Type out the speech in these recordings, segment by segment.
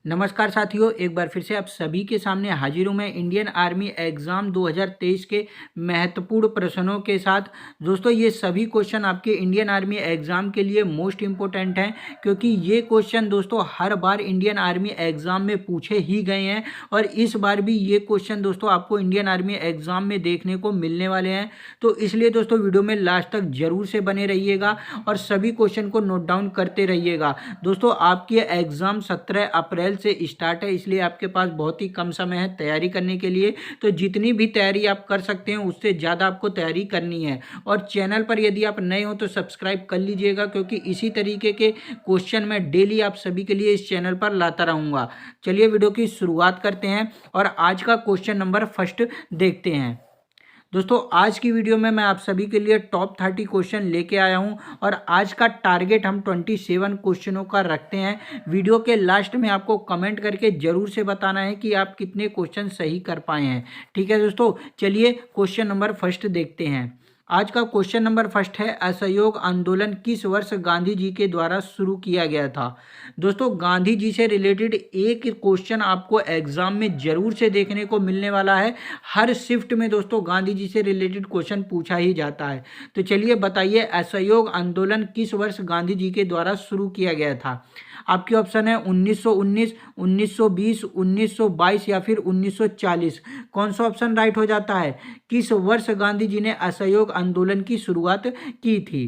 नमस्कार साथियों, एक बार फिर से आप सभी के सामने हाजिर हूँ मैं इंडियन आर्मी एग्ज़ाम 2023 के महत्वपूर्ण प्रश्नों के साथ। दोस्तों, ये सभी क्वेश्चन आपके इंडियन आर्मी एग्ज़ाम के लिए मोस्ट इम्पोर्टेंट हैं, क्योंकि ये क्वेश्चन दोस्तों हर बार इंडियन आर्मी एग्ज़ाम में पूछे ही गए हैं और इस बार भी ये क्वेश्चन दोस्तों आपको इंडियन आर्मी एग्ज़ाम में देखने को मिलने वाले हैं। तो इसलिए दोस्तों वीडियो में लास्ट तक ज़रूर से बने रहिएगा और सभी क्वेश्चन को नोट डाउन करते रहिएगा। दोस्तों, आपके एग्ज़ाम 17 अप्रैल से स्टार्ट है, इसलिए आपके पास बहुत ही कम समय है तैयारी करने के लिए। तो जितनी भी तैयारी आप कर सकते हैं उससे ज़्यादा आपको तैयारी करनी है। और चैनल पर यदि आप नए हो तो सब्सक्राइब कर लीजिएगा, क्योंकि इसी तरीके के क्वेश्चन मैं डेली आप सभी के लिए इस चैनल पर लाता रहूँगा। चलिए वीडियो की शुरुआत करते हैं और आज का क्वेश्चन नंबर फर्स्ट देखते हैं। दोस्तों, आज की वीडियो में मैं आप सभी के लिए टॉप 30 क्वेश्चन लेके आया हूं और आज का टारगेट हम 27 क्वेश्चनों का रखते हैं। वीडियो के लास्ट में आपको कमेंट करके ज़रूर से बताना है कि आप कितने क्वेश्चन सही कर पाए हैं। ठीक है दोस्तों, चलिए क्वेश्चन नंबर फर्स्ट देखते हैं। आज का क्वेश्चन नंबर फर्स्ट है, असहयोग आंदोलन किस वर्ष गांधी जी के द्वारा शुरू किया गया था। दोस्तों, गांधी जी से रिलेटेड एक क्वेश्चन आपको एग्जाम में जरूर से देखने को मिलने वाला है। हर शिफ्ट में दोस्तों गांधी जी से रिलेटेड क्वेश्चन पूछा ही जाता है। तो चलिए बताइए, असहयोग आंदोलन किस वर्ष गांधी जी के द्वारा शुरू किया गया था। आपके ऑप्शन है 1919, 1920, 1922 या फिर 1940। कौन सा ऑप्शन राइट हो जाता है? किस वर्ष गांधी जी ने असहयोग आंदोलन की शुरुआत की थी?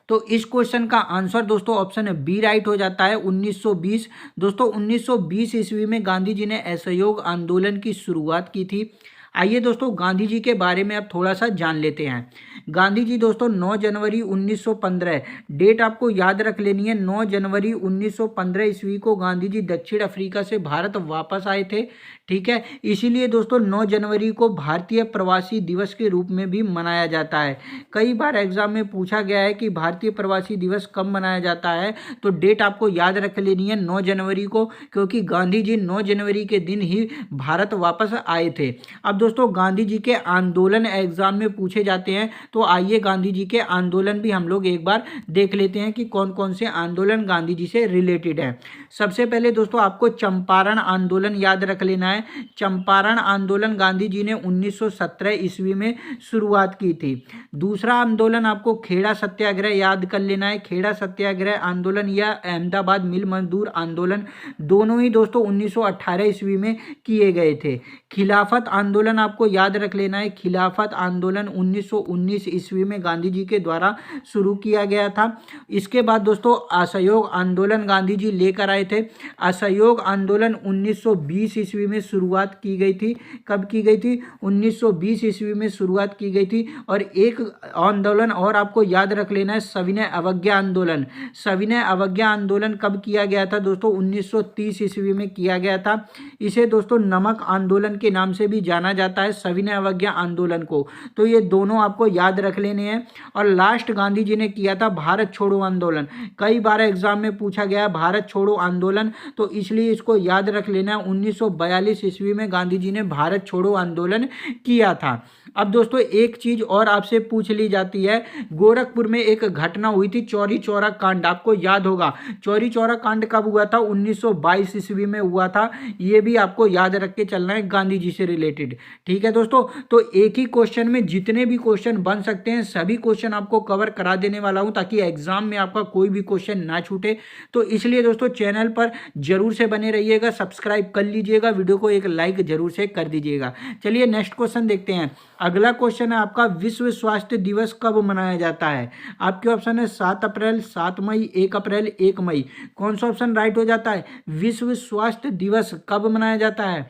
तो इस क्वेश्चन का आंसर दोस्तों ऑप्शन बी राइट हो जाता है, 1920। दोस्तों, 1920 ईस्वी में गांधी जी ने असहयोग आंदोलन की शुरुआत की थी। आइए दोस्तों, गांधी जी के बारे में अब थोड़ा सा जान लेते हैं। गांधी जी दोस्तों 9 जनवरी 1915, डेट आपको याद रख लेनी है। 9 जनवरी 1915 ईस्वी को गांधी जी दक्षिण अफ्रीका से भारत वापस आए थे। ठीक है, इसीलिए दोस्तों 9 जनवरी को भारतीय प्रवासी दिवस के रूप में भी मनाया जाता है। कई बार एग्जाम में पूछा गया है कि भारतीय प्रवासी दिवस कब मनाया जाता है, तो डेट आपको याद रख लेनी है 9 जनवरी को, क्योंकि गांधी जी 9 जनवरी के दिन ही भारत वापस आए थे। अब दोस्तों, गांधी जी के आंदोलन एग्जाम में पूछे जाते हैं, तो आइए गांधी जी के आंदोलन भी हम लोग एक बार देख लेते हैं कि कौन कौन से आंदोलन गांधी जी से रिलेटेड है। सबसे पहले दोस्तों आपको चंपारण आंदोलन याद रख लेना है। चंपारण आंदोलन गांधी जी ने 1917 ईस्वी में शुरुआत की थी। दूसरा आंदोलन आपको खेड़ा सत्याग्रह याद कर लेना है। खेड़ा सत्याग्रह आंदोलन या अहमदाबाद मिल मजदूर आंदोलन, दोनों ही दोस्तों 1918 ईस्वी में किए गए थे। खिलाफत आंदोलन आपको याद रख लेना है। खिलाफत आंदोलन 1919 ईस्वी में गांधी जी के द्वारा शुरू किया गया था। इसके बाद दोस्तों असहयोग आंदोलन गांधी जी लेकर आए थे। असहयोग आंदोलन 1920 ईस्वी में शुरुआत की गई थी। कब की गई थी? 1920 ईस्वी में शुरुआत की गई थी। और एक आंदोलन और आपको याद रख लेना है, सविनय अवज्ञा आंदोलन। सविनय अवज्ञा आंदोलन कब किया गया था दोस्तों? 1930 ईस्वी में किया गया था। इसे दोस्तों नमक आंदोलन के नाम से भी जाना जाता है, सविनय अवज्ञा आंदोलन को। तो ये दोनों आपको याद रख लेने हैं। और लास्ट गांधी जी ने किया था भारत छोड़ो आंदोलन। कई बार एग्जाम में पूछा गया है भारत छोड़ो आंदोलन, तो इसलिए इसको याद रख लेना है। 1942 ईस्वी में गांधी जी ने भारत छोड़ो आंदोलन किया था। अब दोस्तों एक चीज और आपसे पूछ ली जाती है, गोरखपुर में एक घटना हुई थी चौरी चौरा कांड, आपको याद होगा। चौरी चौरा कांड कब हुआ था? 1922 ईस्वी में हुआ था। ये भी आपको याद रख के चलना है गांधी जी से रिलेटेड। ठीक है दोस्तों, तो एक ही क्वेश्चन में जितने भी क्वेश्चन बन सकते हैं सभी क्वेश्चन आपको कवर करा देने वाला हूं, ताकि एग्जाम में आपका कोई भी क्वेश्चन ना छूटे। तो इसलिए दोस्तों चैनल पर जरूर से बने रहिएगा, सब्सक्राइब कर लीजिएगा, वीडियो को एक लाइक जरूर से कर दीजिएगा। चलिए नेक्स्ट क्वेश्चन देखते हैं। अगला क्वेश्चन है आपका, विश्व स्वास्थ्य दिवस कब मनाया जाता है। आपके ऑप्शन है 7 अप्रैल, 7 मई, 1 अप्रैल, 1 मई। कौन सा ऑप्शन राइट हो जाता है? विश्व स्वास्थ्य दिवस कब मनाया जाता है?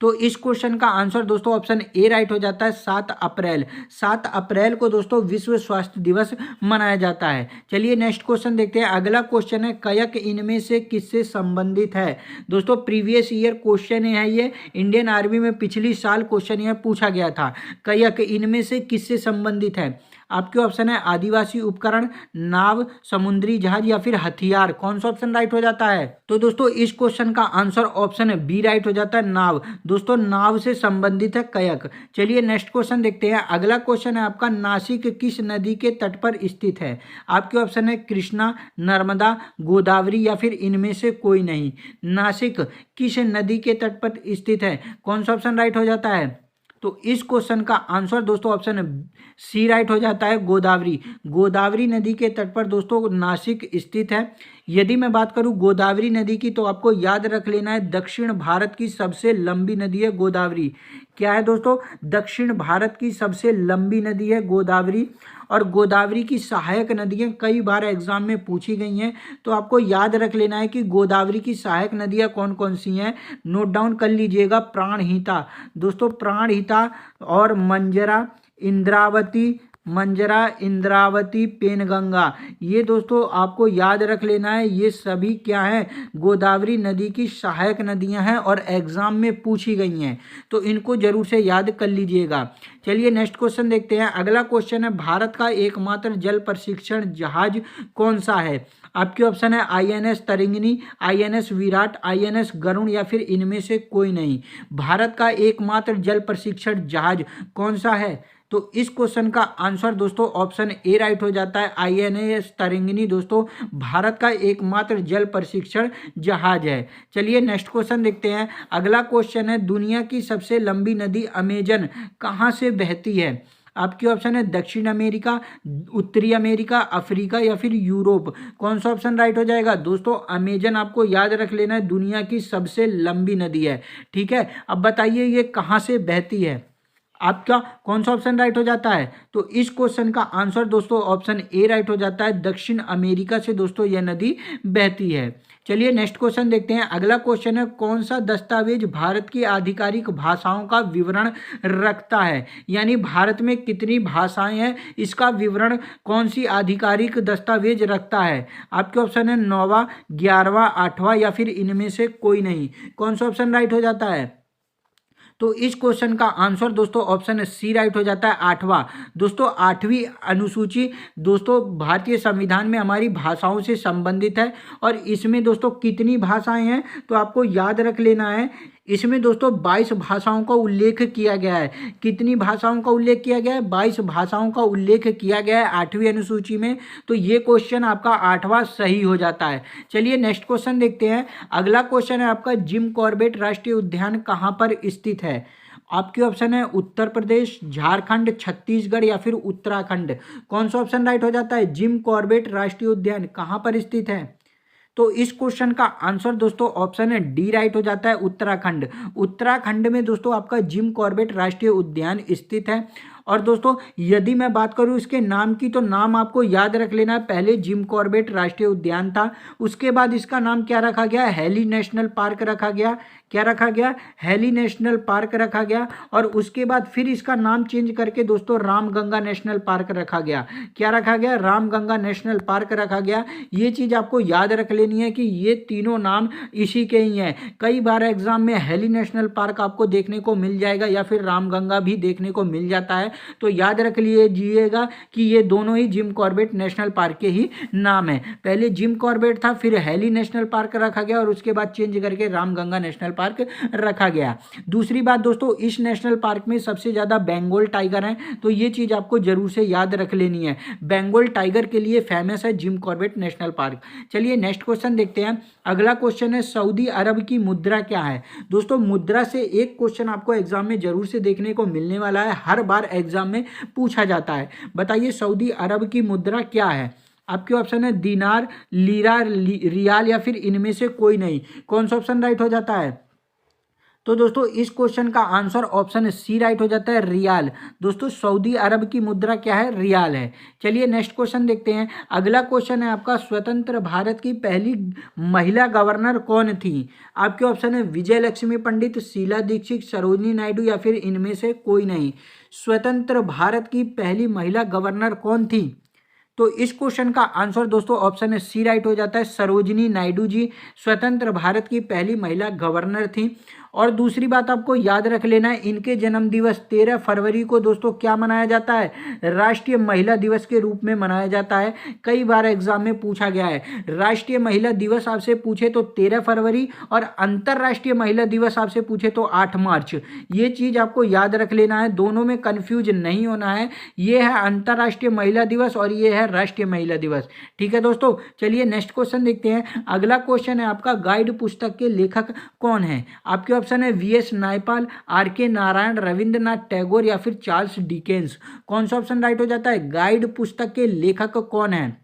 तो इस क्वेश्चन का आंसर दोस्तों ऑप्शन ए राइट हो जाता है, 7 अप्रैल। 7 अप्रैल को दोस्तों विश्व स्वास्थ्य दिवस मनाया जाता है। चलिए नेक्स्ट क्वेश्चन देखते हैं। अगला क्वेश्चन है, कयक इनमें से किससे संबंधित है। दोस्तों प्रीवियस ईयर क्वेश्चन है ये, इंडियन आर्मी में पिछली साल क्वेश्चन यह पूछा गया था। कयक इनमें से किससे संबंधित है। आपके ऑप्शन है आदिवासी उपकरण, नाव, समुद्री जहाज या फिर हथियार। कौन सा ऑप्शन राइट हो जाता है? तो दोस्तों इस क्वेश्चन का आंसर ऑप्शन बी राइट हो जाता है, नाव। दोस्तों नाव से संबंधित है कयक। चलिए नेक्स्ट क्वेश्चन देखते हैं। अगला क्वेश्चन है आपका, नासिक किस नदी के तट पर स्थित है? आपके ऑप्शन है कृष्णा, नर्मदा, गोदावरी या फिर इनमें से कोई नहीं। नासिक किस नदी के तट पर स्थित है? कौन सा ऑप्शन राइट हो जाता है? तो इस क्वेश्चन का आंसर दोस्तों ऑप्शन सी राइट हो जाता है, गोदावरी। गोदावरी नदी के तट पर दोस्तों नासिक स्थित है। यदि मैं बात करूं गोदावरी नदी की, तो आपको याद रख लेना है दक्षिण भारत की सबसे लंबी नदी है गोदावरी। क्या है दोस्तों? दक्षिण भारत की सबसे लंबी नदी है गोदावरी। और गोदावरी की सहायक नदियां कई बार एग्जाम में पूछी गई हैं, तो आपको याद रख लेना है कि गोदावरी की सहायक नदियां कौन कौन सी हैं। नोट डाउन कर लीजिएगा, प्राणहिता दोस्तों, प्राणहिता और मंजरा, इंद्रावती, पेनगंगा, ये दोस्तों आपको याद रख लेना है। ये सभी क्या है? गोदावरी नदी की सहायक नदियां हैं और एग्जाम में पूछी गई हैं, तो इनको जरूर से याद कर लीजिएगा। चलिए नेक्स्ट क्वेश्चन देखते हैं। अगला क्वेश्चन है, भारत का एकमात्र जल प्रशिक्षण जहाज कौन सा है? आपके ऑप्शन है INS तरिंगिनी, INS Virat, INS Garuda या फिर इनमें से कोई नहीं। भारत का एकमात्र जल प्रशिक्षण जहाज कौन सा है? तो इस क्वेश्चन का आंसर दोस्तों ऑप्शन ए राइट हो जाता है, INS तरिंगिनी दोस्तों भारत का एकमात्र जल प्रशिक्षण जहाज है। चलिए नेक्स्ट क्वेश्चन देखते हैं। अगला क्वेश्चन है, दुनिया की सबसे लंबी नदी अमेजन कहाँ से बहती है? आपके ऑप्शन है दक्षिण अमेरिका, उत्तरी अमेरिका, अफ्रीका या फिर यूरोप। कौन सा ऑप्शन राइट हो जाएगा? दोस्तों अमेजन आपको याद रख लेना है, दुनिया की सबसे लंबी नदी है। ठीक है, अब बताइए ये कहाँ से बहती है? आपका कौन सा ऑप्शन राइट हो जाता है? तो इस क्वेश्चन का आंसर दोस्तों ऑप्शन ए राइट हो जाता है, दक्षिण अमेरिका से दोस्तों यह नदी बहती है। चलिए नेक्स्ट क्वेश्चन देखते हैं। अगला क्वेश्चन है, कौन सा दस्तावेज भारत की आधिकारिक भाषाओं का विवरण रखता है? यानी भारत में कितनी भाषाएं हैं, इसका विवरण कौन सी आधिकारिक दस्तावेज रखता है? आपके ऑप्शन है 9वां, 11वां, 8वां या फिर इनमें से कोई नहीं। कौन सा ऑप्शन राइट हो जाता है? तो इस क्वेश्चन का आंसर दोस्तों ऑप्शन सी राइट हो जाता है, 8वां। दोस्तों 8वीं अनुसूची दोस्तों भारतीय संविधान में हमारी भाषाओं से संबंधित है। और इसमें दोस्तों कितनी भाषाएं हैं, तो आपको याद रख लेना है, इसमें दोस्तों 22 भाषाओं का उल्लेख किया गया है। कितनी भाषाओं का उल्लेख किया गया है? 22 भाषाओं का उल्लेख किया गया है 8वीं अनुसूची में। तो ये क्वेश्चन आपका 8वां सही हो जाता है। चलिए नेक्स्ट क्वेश्चन देखते हैं। अगला क्वेश्चन है आपका, जिम कॉर्बेट राष्ट्रीय उद्यान कहाँ पर स्थित है? आपके ऑप्शन है उत्तर प्रदेश, झारखंड, छत्तीसगढ़ या फिर उत्तराखंड। कौन सा ऑप्शन राइट हो जाता है? जिम कॉर्बेट राष्ट्रीय उद्यान कहाँ पर स्थित है? तो इस क्वेश्चन का आंसर दोस्तों ऑप्शन है डी राइट हो जाता है, उत्तराखंड। उत्तराखंड में दोस्तों आपका जिम कॉर्बेट राष्ट्रीय उद्यान स्थित है। और दोस्तों यदि मैं बात करूं इसके नाम की, तो नाम आपको याद रख लेना है। पहले जिम कॉर्बेट राष्ट्रीय उद्यान था, उसके बाद इसका नाम क्या रखा गया? हैली नेशनल पार्क रखा गया। क्या रखा गया? हैली नेशनल पार्क रखा गया। और उसके बाद फिर इसका नाम चेंज करके दोस्तों रामगंगा नेशनल पार्क रखा गया। क्या रखा गया? रामगंगा नेशनल पार्क रखा गया। ये चीज़ आपको याद रख लेनी है कि ये तीनों नाम इसी के ही हैं। कई बार एग्जाम में हैली नेशनल पार्क आपको देखने को मिल जाएगा या फिर रामगंगा भी देखने को मिल जाता है। तो याद रख लीजिएगा कि ये दोनों ही जिम कॉर्बेट नेशनल पार्क के ही नाम है। पहले जिम कॉर्बेट था, फिर हैली नेशनल पार्क रखा गया और उसके बाद चेंज करके रामगंगा नेशनल पार्क रखा गया। दूसरी बात दोस्तों, इस नेशनल पार्क में सबसे ज्यादा बंगाल टाइगर हैं, तो ये चीज आपको जरूर से याद रख लेनी है। बंगाल टाइगर के लिए फेमस है जिम कॉर्बेट नेशनल पार्क। चलिए नेक्स्ट क्वेश्चन देखते हैं। अगला क्वेश्चन है, सऊदी अरब की मुद्रा क्या है? दोस्तों मुद्रा से एक क्वेश्चन आपको एग्जाम में जरूर से देखने को मिलने वाला है, हर बार एग्जाम में पूछा जाता है। बताइए सऊदी अरब की मुद्रा क्या है? आपके ऑप्शन है दीनार, लीरा, रियाल या फिर इनमें से कोई नहीं। कौन सा ऑप्शन राइट हो जाता है? तो दोस्तों इस क्वेश्चन का आंसर ऑप्शन सी राइट हो जाता है, रियाल। दोस्तों सऊदी अरब की मुद्रा क्या है? रियाल है। चलिए नेक्स्ट क्वेश्चन देखते हैं। अगला क्वेश्चन है आपका, स्वतंत्र भारत की पहली महिला गवर्नर कौन थी? आपके ऑप्शन है विजय लक्ष्मी पंडित, शीला दीक्षित, सरोजिनी नायडू या फिर इनमें से कोई नहीं। स्वतंत्र भारत की पहली महिला गवर्नर कौन थी? तो इस क्वेश्चन का आंसर दोस्तों ऑप्शन सी राइट हो जाता है, सरोजिनी नायडू जी स्वतंत्र भारत की पहली महिला गवर्नर थी। और दूसरी बात आपको याद रख लेना है, इनके जन्म दिवस 13 फरवरी को दोस्तों क्या मनाया जाता है, राष्ट्रीय महिला दिवस के रूप में मनाया जाता है। कई बार एग्जाम में पूछा गया है, राष्ट्रीय महिला दिवस आपसे पूछे तो 13 फरवरी और अंतरराष्ट्रीय महिला दिवस आपसे पूछे तो 8 मार्च। ये चीज आपको याद रख लेना है, दोनों में कंफ्यूज नहीं होना है। ये है अंतरराष्ट्रीय महिला दिवस और ये है राष्ट्रीय महिला दिवस। ठीक है दोस्तों, चलिए नेक्स्ट क्वेश्चन देखते हैं। अगला क्वेश्चन है आपका, गाइड पुस्तक के लेखक कौन है? आपके ऑप्शन है वीएस नायपाल, आर.के. नारायण, रविंद्रनाथ टैगोर या फिर चार्ल्स डिकेंस। कौन सा ऑप्शन राइट हो जाता है? गाइड पुस्तक के लेखक कौन है?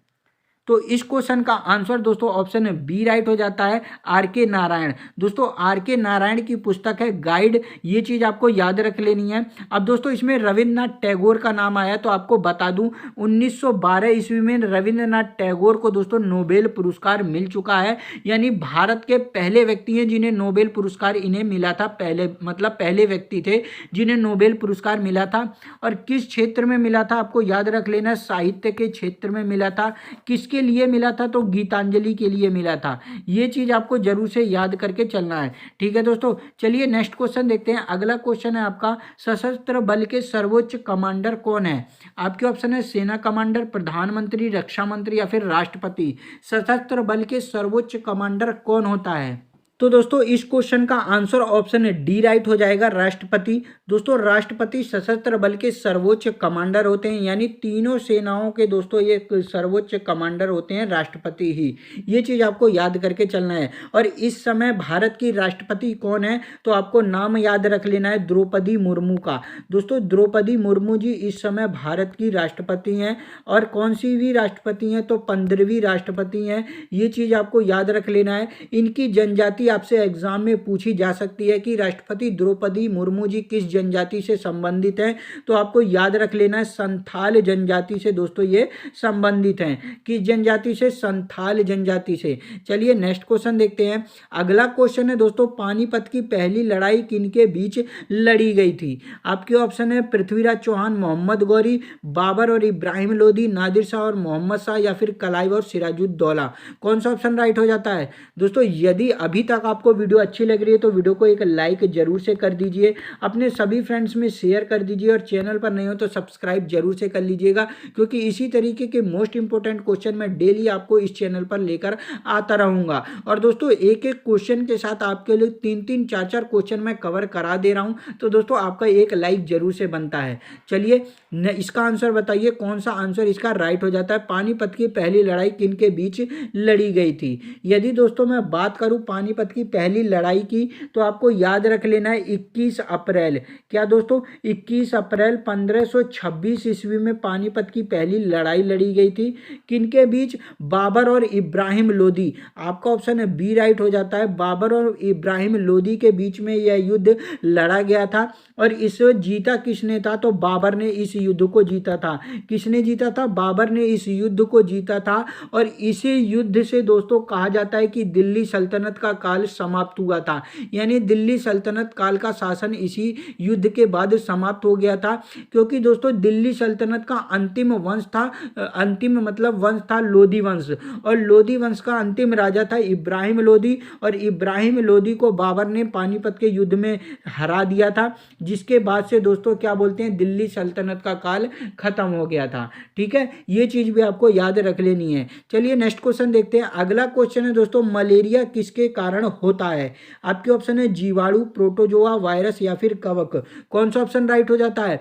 तो इस क्वेश्चन का आंसर दोस्तों ऑप्शन बी राइट हो जाता है, आर.के. नारायण। दोस्तों आर.के. नारायण की पुस्तक है गाइड, ये चीज आपको याद रख लेनी है। अब दोस्तों इसमें रविंद्रनाथ टैगोर का नाम आया तो आपको बता दूं 1912 ईस्वी में रविंद्रनाथ टैगोर को दोस्तों नोबेल पुरस्कार मिल चुका है, यानी भारत के पहले व्यक्ति हैं जिन्हें नोबेल पुरस्कार इन्हें मिला था। पहले व्यक्ति थे जिन्हें नोबेल पुरस्कार मिला था। और किस क्षेत्र में मिला था आपको याद रख लेना, साहित्य के क्षेत्र में मिला था। किसके लिए मिला था? तो गीतांजलि के लिए मिला था। ये चीज आपको जरूर से याद करके चलना है। ठीक है दोस्तों, चलिए नेक्स्ट क्वेश्चन देखते हैं। अगला क्वेश्चन है आपका, सशस्त्र बल के सर्वोच्च कमांडर कौन है? आपके ऑप्शन है सेना कमांडर, प्रधानमंत्री, रक्षा मंत्री या फिर राष्ट्रपति। सशस्त्र बल के सर्वोच्च कमांडर कौन होता है? तो दोस्तों इस क्वेश्चन का आंसर ऑप्शन डी राइट हो जाएगा, राष्ट्रपति। दोस्तों राष्ट्रपति सशस्त्र बल के सर्वोच्च कमांडर होते हैं, यानी तीनों सेनाओं के दोस्तों ये सर्वोच्च कमांडर होते हैं राष्ट्रपति ही। ये चीज आपको याद करके चलना है। और इस समय भारत की राष्ट्रपति कौन है? तो आपको नाम याद रख लेना है, द्रौपदी मुर्मू का। दोस्तों द्रौपदी मुर्मू जी इस समय भारत की राष्ट्रपति हैं। और कौन सी भी राष्ट्रपति हैं? तो 15वीं राष्ट्रपति हैं। ये चीज आपको याद रख लेना है। इनकी जनजाति आपसे एग्जाम में पूछी जा सकती है कि राष्ट्रपति द्रौपदी मुर्मू जी किस जनजाति से संबंधित हैं, तो आपको याद रख लेना है संथाल जनजाति से दोस्तों ये संबंधित हैं। किस जनजाति से? संथाल जनजाति से। चलिए नेक्स्ट क्वेश्चन देखते हैं। अगला क्वेश्चन है दोस्तों, पानीपत की पहली लड़ाई किनके बीच लड़ी गई थी? आपके ऑप्शन है पृथ्वीराज चौहान, मोहम्मद गौरी, बाबर और इब्राहिम लोदी, नादिर शाह और मोहम्मद शाह या फिर कलाइव और सिराजुद्दौला। कौन सा ऑप्शन राइट हो जाता है? दोस्तों यदि अभी तक आपको वीडियो अच्छी लग रही है तो वीडियो को एक लाइक जरूर से कर दीजिए, अपने सभी फ्रेंड्स में शेयर कर दीजिए और चैनल पर नहीं हो तो सब्सक्राइब जरूर से कर लीजिएगा, क्योंकि इसी तरीके के मोस्ट इंपोर्टेंट क्वेश्चन मैं डेली आपको इस चैनल पर लेकर आता रहूंगा। और दोस्तों एक एक क्वेश्चन के साथ आपके लिए 3-3, 4-4 क्वेश्चन मैं कवर करा दे रहा हूं, तो दोस्तों आपका एक लाइक जरूर से बनता है। चलिए इसका आंसर बताइए, कौन सा आंसर इसका राइट हो जाता है? पानीपत की पहली लड़ाई किनके बीच लड़ी गई थी? यदि दोस्तों मैं बात करूं पानीपत की पहली लड़ाई की, तो आपको याद रख लेना है 21 अप्रैल। क्या दोस्तों? 21 अप्रैल 1526 ईस्वी में पानीपत की पहली लड़ाई लड़ी गई थी। किनके बीच? बाबर और इब्राहिम लोदी। आपका ऑप्शन है बी राइट हो जाता है, बाबर और इब्राहिम लोदी के बीच में यह युद्ध लड़ा गया था। और इसे जीता किसने था? तो बाबर ने इस युद्ध को जीता था। किसने जीता था? बाबर ने इस युद्ध को जीता था। और इसी युद्ध से दोस्तों कहा जाता है कि दिल्ली सल्तनत का काल समाप्त हुआ था, यानी दिल्ली सल्तनत काल का शासन इसी युद्ध के बाद समाप्त हो गया था। क्योंकि दोस्तों दिल्ली सल्तनत का अंतिम वंश था, अंतिम मतलब वंश था लोधी वंश, और लोधी वंश का अंतिम राजा था इब्राहिम लोधी। और इब्राहिम लोधी को बाबर ने पानीपत के युद्ध में हरा दिया था, जिसके बाद से दोस्तों क्या बोलते हैं, दिल्ली सल्तनत का काल खत्म हो गया था। ठीक है, ये चीज भी आपको याद रख लेनी है। चलिए नेक्स्ट क्वेश्चन देखते हैं। अगला क्वेश्चन है दोस्तों, मलेरिया किसके कारण होता है? आपके ऑप्शन है जीवाणु, प्रोटोजोआ, वायरस या फिर कवक। कौन सा ऑप्शन राइट हो जाता है?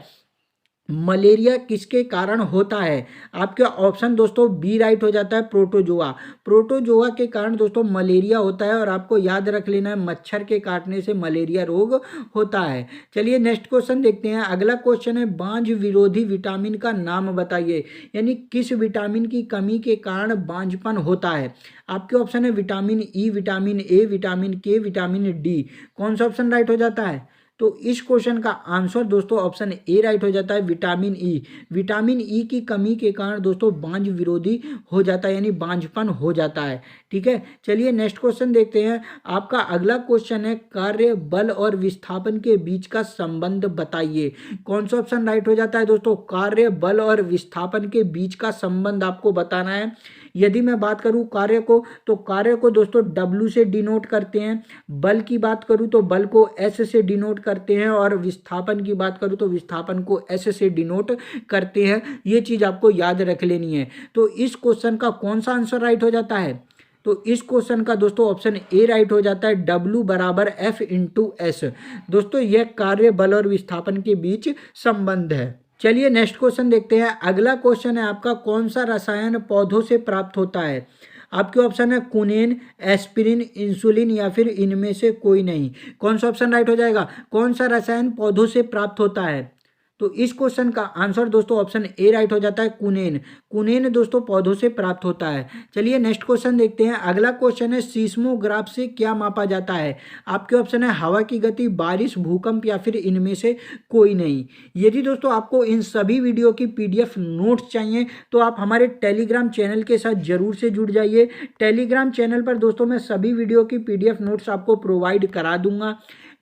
मलेरिया किसके कारण होता है? आपका ऑप्शन दोस्तों बी राइट हो जाता है, प्रोटोजोआ। प्रोटोजोआ के कारण दोस्तों मलेरिया होता है। और आपको याद रख लेना है मच्छर के काटने से मलेरिया रोग होता है। चलिए नेक्स्ट क्वेश्चन देखते हैं। अगला क्वेश्चन है, बांझ विरोधी विटामिन का नाम बताइए, यानी किस विटामिन की कमी के कारण बांझपन होता है? आपके ऑप्शन है vitamin E, vitamin A, vitamin के, विटामिन डी। कौन सा ऑप्शन राइट हो जाता है? तो इस क्वेश्चन का आंसर दोस्तों ऑप्शन ए राइट हो जाता है, विटामिन ई। विटामिन ई की कमी के कारण दोस्तों बांझ विरोधी हो जाता है, यानी बांझपन हो जाता है। ठीक है, चलिए नेक्स्ट क्वेश्चन देखते हैं। आपका अगला क्वेश्चन है, कार्य बल और विस्थापन के बीच का संबंध बताइए। कौन सा ऑप्शन राइट हो जाता है दोस्तों? कार्य बल और विस्थापन के बीच का संबंध आपको बताना है। यदि मैं बात करूँ कार्य को, तो कार्य को दोस्तों W से डिनोट करते हैं। बल की बात करूँ तो बल को S से डिनोट करते हैं, और विस्थापन की बात करूँ तो विस्थापन को S से डिनोट करते हैं। ये चीज़ आपको याद रख लेनी है। तो इस क्वेश्चन का कौन सा आंसर राइट हो जाता है? तो इस क्वेश्चन का दोस्तों ऑप्शन ए राइट हो जाता है, W बराबर F इंटू एस। दोस्तों यह कार्य, बल और विस्थापन के बीच संबंध है। चलिए नेक्स्ट क्वेश्चन देखते हैं। अगला क्वेश्चन है आपका, कौन सा रसायन पौधों से प्राप्त होता है? आपके ऑप्शन है कुनेन, एस्पिरिन, इंसुलिन या फिर इनमें से कोई नहीं। कौन सा ऑप्शन राइट हो जाएगा? कौन सा रसायन पौधों से प्राप्त होता है? तो इस क्वेश्चन का आंसर दोस्तों ऑप्शन ए राइट हो जाता है, कुनेन। कुनेन दोस्तों पौधों से प्राप्त होता है। चलिए नेक्स्ट क्वेश्चन देखते हैं। अगला क्वेश्चन है, सीस्मोग्राफ से क्या मापा जाता है? आपके ऑप्शन है हवा की गति, बारिश, भूकंप या फिर इनमें से कोई नहीं। यदि दोस्तों आपको इन सभी वीडियो की PDF नोट्स चाहिए तो आप हमारे टेलीग्राम चैनल के साथ जरूर से जुड़ जाइए। टेलीग्राम चैनल पर दोस्तों मैं सभी वीडियो की PDF नोट्स आपको प्रोवाइड करा दूंगा।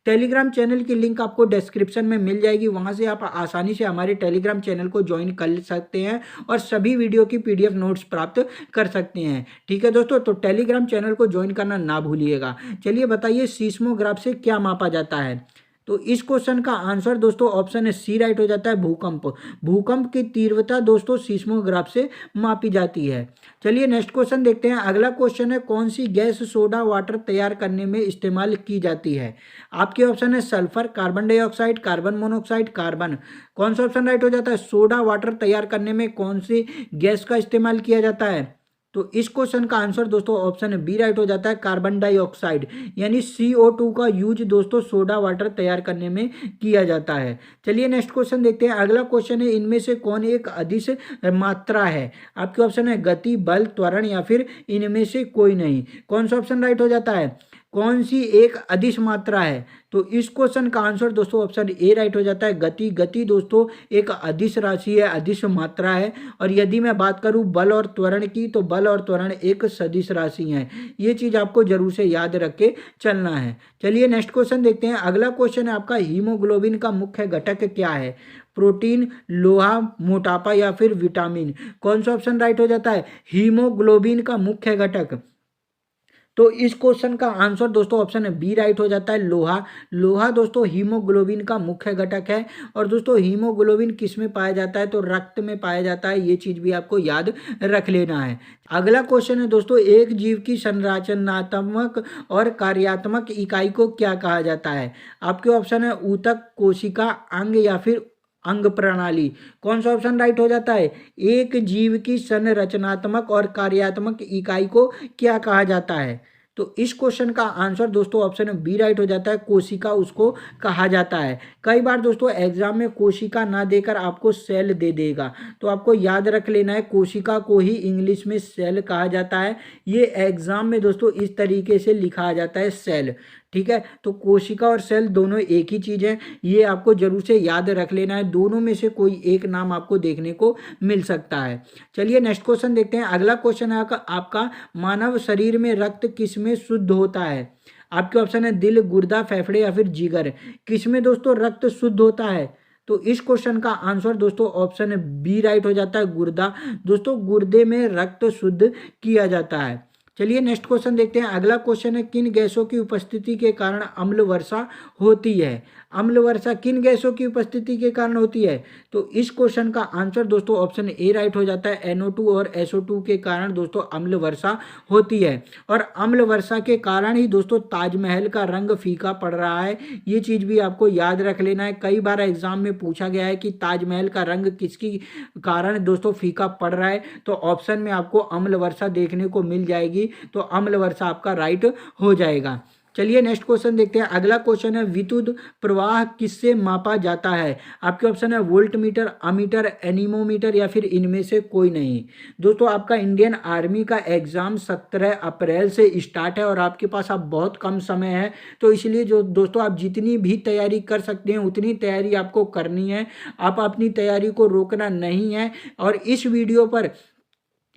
टेलीग्राम चैनल की लिंक आपको डिस्क्रिप्शन में मिल जाएगी, वहां से आप आसानी से हमारे टेलीग्राम चैनल को ज्वाइन कर सकते हैं और सभी वीडियो की PDF नोट्स प्राप्त कर सकते हैं। ठीक है दोस्तों, तो टेलीग्राम चैनल को ज्वाइन करना ना भूलिएगा। चलिए बताइए, सीस्मोग्राफ से क्या मापा जाता है? तो इस क्वेश्चन का आंसर दोस्तों ऑप्शन सी राइट हो जाता है, भूकंप। भूकंप की तीव्रता दोस्तों सीस्मोग्राफ से मापी जाती है। चलिए नेक्स्ट क्वेश्चन देखते हैं। अगला क्वेश्चन है, कौन सी गैस सोडा वाटर तैयार करने में इस्तेमाल की जाती है? आपके ऑप्शन है sulphur, carbon dioxide, carbon monoxide, carbon. कौन सा ऑप्शन राइट हो जाता है? सोडा वाटर तैयार करने में कौन सी गैस का इस्तेमाल किया जाता है? तो इस क्वेश्चन का आंसर दोस्तों ऑप्शन बी राइट हो जाता है, कार्बन डाइऑक्साइड, यानी CO2 का यूज दोस्तों सोडा वाटर तैयार करने में किया जाता है। चलिए नेक्स्ट क्वेश्चन देखते हैं। अगला क्वेश्चन है, इनमें से कौन एक अदिश मात्रा है? आपके ऑप्शन है गति, बल, त्वरण या फिर इनमें से कोई नहीं। कौन सा ऑप्शन राइट हो जाता है? कौन सी एक अदिश मात्रा है? तो इस क्वेश्चन का आंसर दोस्तों ऑप्शन ए राइट हो जाता है, गति। गति दोस्तों एक अदिश राशि है, अदिश मात्रा है। और यदि मैं बात करूं बल और त्वरण की, तो बल और त्वरण एक सदिश राशि है। ये चीज आपको जरूर से याद रख के चलना है। चलिए नेक्स्ट क्वेश्चन देखते हैं। अगला क्वेश्चन है आपका, हीमोग्लोबिन का मुख्य घटक क्या है? प्रोटीन, लोहा, मोटापा या फिर विटामिन। कौन सा ऑप्शन राइट हो जाता है? हीमोग्लोबिन का मुख्य घटक। तो इस क्वेश्चन का आंसर दोस्तों ऑप्शन बी राइट हो जाता है, लोहा। लोहा दोस्तों हीमोग्लोबिन का मुख्य घटक है। और दोस्तों हीमोग्लोबिन किस में पाया जाता है? तो रक्त में पाया जाता है। ये चीज भी आपको याद रख लेना है। अगला क्वेश्चन है दोस्तों, एक जीव की संरचनात्मक और कार्यात्मक इकाई को क्या कहा जाता है? आपके ऑप्शन है ऊतक, कोशिका, अंग या फिर अंग प्रणाली। कौन सा ऑप्शन राइट हो जाता है? एक जीव की संरचनात्मक और कार्यात्मक इकाई को क्या कहा जाता है? तो इस क्वेश्चन का आंसर दोस्तों ऑप्शन बी राइट हो जाता है, कोशिका उसको कहा जाता है। कई बार दोस्तों एग्जाम में कोशिका ना देकर आपको सेल दे देगा, तो आपको याद रख लेना है, कोशिका को ही इंग्लिश में सेल कहा जाता है। ये एग्जाम में दोस्तों इस तरीके से लिखा जाता है, सेल। ठीक है, तो कोशिका और सेल दोनों एक ही चीज है, ये आपको जरूर से याद रख लेना है। दोनों में से कोई एक नाम आपको देखने को मिल सकता है। चलिए नेक्स्ट क्वेश्चन देखते हैं। अगला क्वेश्चन है आपका, मानव शरीर में रक्त किस में शुद्ध होता है? आपके ऑप्शन है दिल, गुर्दा, फेफड़े या फिर जिगर। किस में दोस्तों रक्त शुद्ध होता है? तो इस क्वेश्चन का आंसर दोस्तों ऑप्शन बी राइट हो जाता है, गुर्दा। दोस्तों गुर्दे में रक्त शुद्ध किया जाता है। चलिए नेक्स्ट क्वेश्चन देखते हैं। अगला क्वेश्चन है, किन गैसों की उपस्थिति के कारण अम्ल वर्षा होती है? अम्ल वर्षा किन गैसों की उपस्थिति के कारण होती है? तो इस क्वेश्चन का आंसर दोस्तों ऑप्शन ए राइट हो जाता है, NO2 और SO2 के कारण दोस्तों अम्ल वर्षा होती है। और अम्ल वर्षा के कारण ही दोस्तों ताजमहल का रंग फीका पड़ रहा है। ये चीज भी आपको याद रख लेना है। कई बार एग्जाम में पूछा गया है कि ताजमहल का रंग किसकी कारण दोस्तों फीका पड़ रहा है, तो ऑप्शन में आपको अम्ल वर्षा देखने को मिल जाएगी। तो अम्ल वर्षा आपका राइट हो जाएगा। चलिए नेक्स्ट क्वेश्चन देखते हैं। अगला क्वेश्चन है, विद्युत प्रवाह किससे मापा जाता है? आपके ऑप्शन है वोल्ट मीटर, अमीटर, एनीमोमीटर या फिर इनमें से कोई नहीं। दोस्तों आपका इंडियन आर्मी का एग्जाम 17 अप्रैल से स्टार्ट है और आपके पास अब बहुत कम समय है, तो इसलिए जो दोस्तों आप जितनी भी तैयारी कर सकते हैं उतनी तैयारी आपको करनी है। आप अपनी तैयारी को रोकना नहीं है। और इस वीडियो पर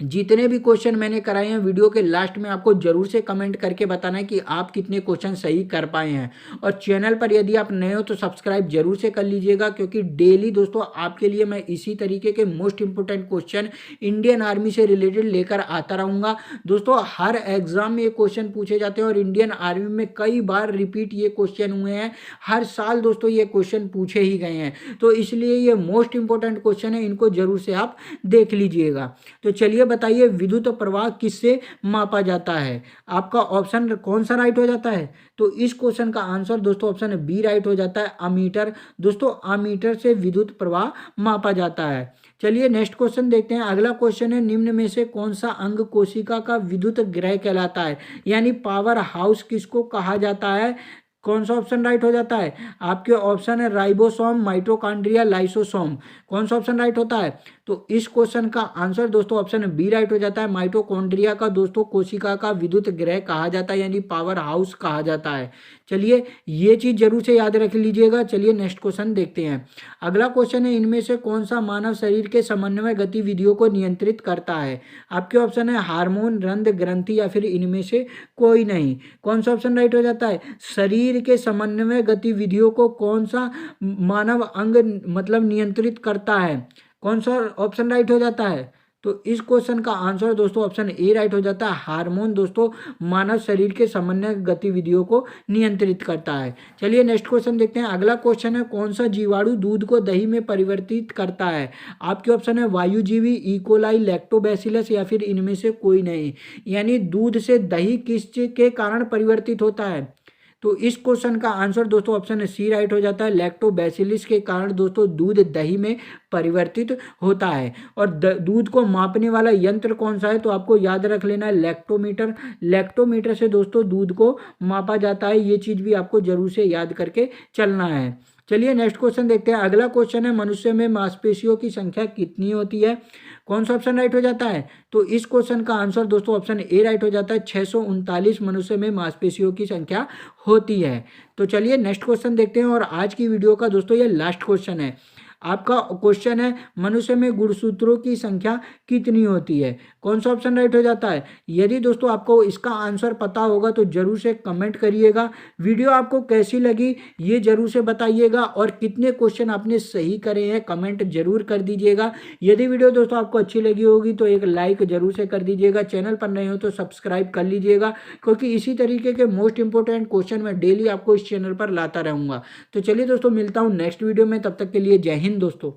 जितने भी क्वेश्चन मैंने कराए हैं वीडियो के लास्ट में आपको जरूर से कमेंट करके बताना है कि आप कितने क्वेश्चन सही कर पाए हैं। और चैनल पर यदि आप नए हो तो सब्सक्राइब जरूर से कर लीजिएगा, क्योंकि डेली दोस्तों आपके लिए मैं इसी तरीके के most important question Indian army से रिलेटेड लेकर आता रहूँगा। दोस्तों हर एग्जाम में ये क्वेश्चन पूछे जाते हैं और इंडियन आर्मी में कई बार रिपीट ये क्वेश्चन हुए हैं। हर साल दोस्तों ये क्वेश्चन पूछे ही गए हैं, तो इसलिए ये मोस्ट इंपोर्टेंट क्वेश्चन है, इनको जरूर से आप देख लीजिएगा। तो चलिए बताइए, विद्युत प्रवाह किससे मापा जाता है? आपका ऑप्शन कौन सा राइट हो जाता है? तो इस क्वेश्चन का आंसर दोस्तों ऑप्शन बी राइट हो जाता है, अमीटर। दोस्तों अमीटर से विद्युत प्रवाह मापा जाता है। चलिए नेक्स्ट क्वेश्चन देखते हैं। अगला क्वेश्चन है, निम्न में से कौन सा अंग कोशिका का विद्युत ग्रह कहलाता है, यानी पावर हाउस किसको कहा जाता है? कौन सा ऑप्शन राइट हो जाता है? आपके ऑप्शन है राइबोसोम, माइटोकॉन्ड्रिया, लाइसोसोम। कौन सा ऑप्शन राइट होता है? तो इस क्वेश्चन का आंसर दोस्तों ऑप्शन बी राइट हो जाता है, माइटोकॉन्ड्रिया का दोस्तों कोशिका का विद्युत ग्रह कहा जाता है, यानी पावर हाउस कहा जाता है। चलिए ये चीज जरूर से याद रख लीजिएगा। चलिए नेक्स्ट क्वेश्चन देखते हैं। अगला क्वेश्चन है, इनमें से कौन सा मानव शरीर के समन्वय गतिविधियों को नियंत्रित करता है? आपके ऑप्शन है हार्मोन, रंध्र, ग्रंथि या फिर इनमें से कोई नहीं। कौन सा ऑप्शन राइट हो जाता है? शरीर के समन्वय गतिविधियों को कौन सा मानव अंग मतलब नियंत्रित करता है? कौन सा ऑप्शन राइट हो जाता है? तो इस क्वेश्चन का आंसर दोस्तों ऑप्शन ए राइट हो जाता है, हार्मोन दोस्तों मानव शरीर के समन्वय गतिविधियों को नियंत्रित करता है। चलिए नेक्स्ट क्वेश्चन देखते हैं। अगला क्वेश्चन है, कौन सा जीवाणु दूध को दही में परिवर्तित करता है? आपके ऑप्शन है वायुजीवी, इकोलाई, लैक्टोबैसिलस या फिर इनमें से कोई नहीं। यानी दूध से दही किस चीज के कारण परिवर्तित होता है? तो इस क्वेश्चन का आंसर दोस्तों ऑप्शन सी राइट हो जाता है, लैक्टोबैसिलिस के कारण दोस्तों दूध दही में परिवर्तित होता है। और दूध को मापने वाला यंत्र कौन सा है? तो आपको याद रख लेना है लैक्टोमीटर। लैक्टोमीटर से दोस्तों दूध को मापा जाता है, ये चीज भी आपको जरूर से याद करके चलना है। चलिए नेक्स्ट क्वेश्चन देखते हैं। अगला क्वेश्चन है, मनुष्य में मांसपेशियों की संख्या कितनी होती है? कौन सा ऑप्शन राइट हो जाता है? तो इस क्वेश्चन का आंसर दोस्तों ऑप्शन ए राइट हो जाता है, 639 मनुष्य में मांसपेशियों की संख्या होती है। तो चलिए नेक्स्ट क्वेश्चन देखते हैं, और आज की वीडियो का दोस्तों ये लास्ट क्वेश्चन है। आपका क्वेश्चन है, मनुष्य में गुणसूत्रों की संख्या कितनी होती है? कौन सा ऑप्शन राइट हो जाता है? यदि दोस्तों आपको इसका आंसर पता होगा तो जरूर से कमेंट करिएगा। वीडियो आपको कैसी लगी ये जरूर से बताइएगा, और कितने क्वेश्चन आपने सही करे हैं कमेंट जरूर कर दीजिएगा। यदि वीडियो दोस्तों आपको अच्छी लगी होगी तो एक लाइक जरूर से कर दीजिएगा। चैनल पर नए हो तो सब्सक्राइब कर लीजिएगा, क्योंकि इसी तरीके के मोस्ट इंपोर्टेंट क्वेश्चन मैं डेली आपको इस चैनल पर लाता रहूँगा। तो चलिए दोस्तों, मिलता हूँ नेक्स्ट वीडियो में, तब तक के लिए जय हिंद दोस्तों।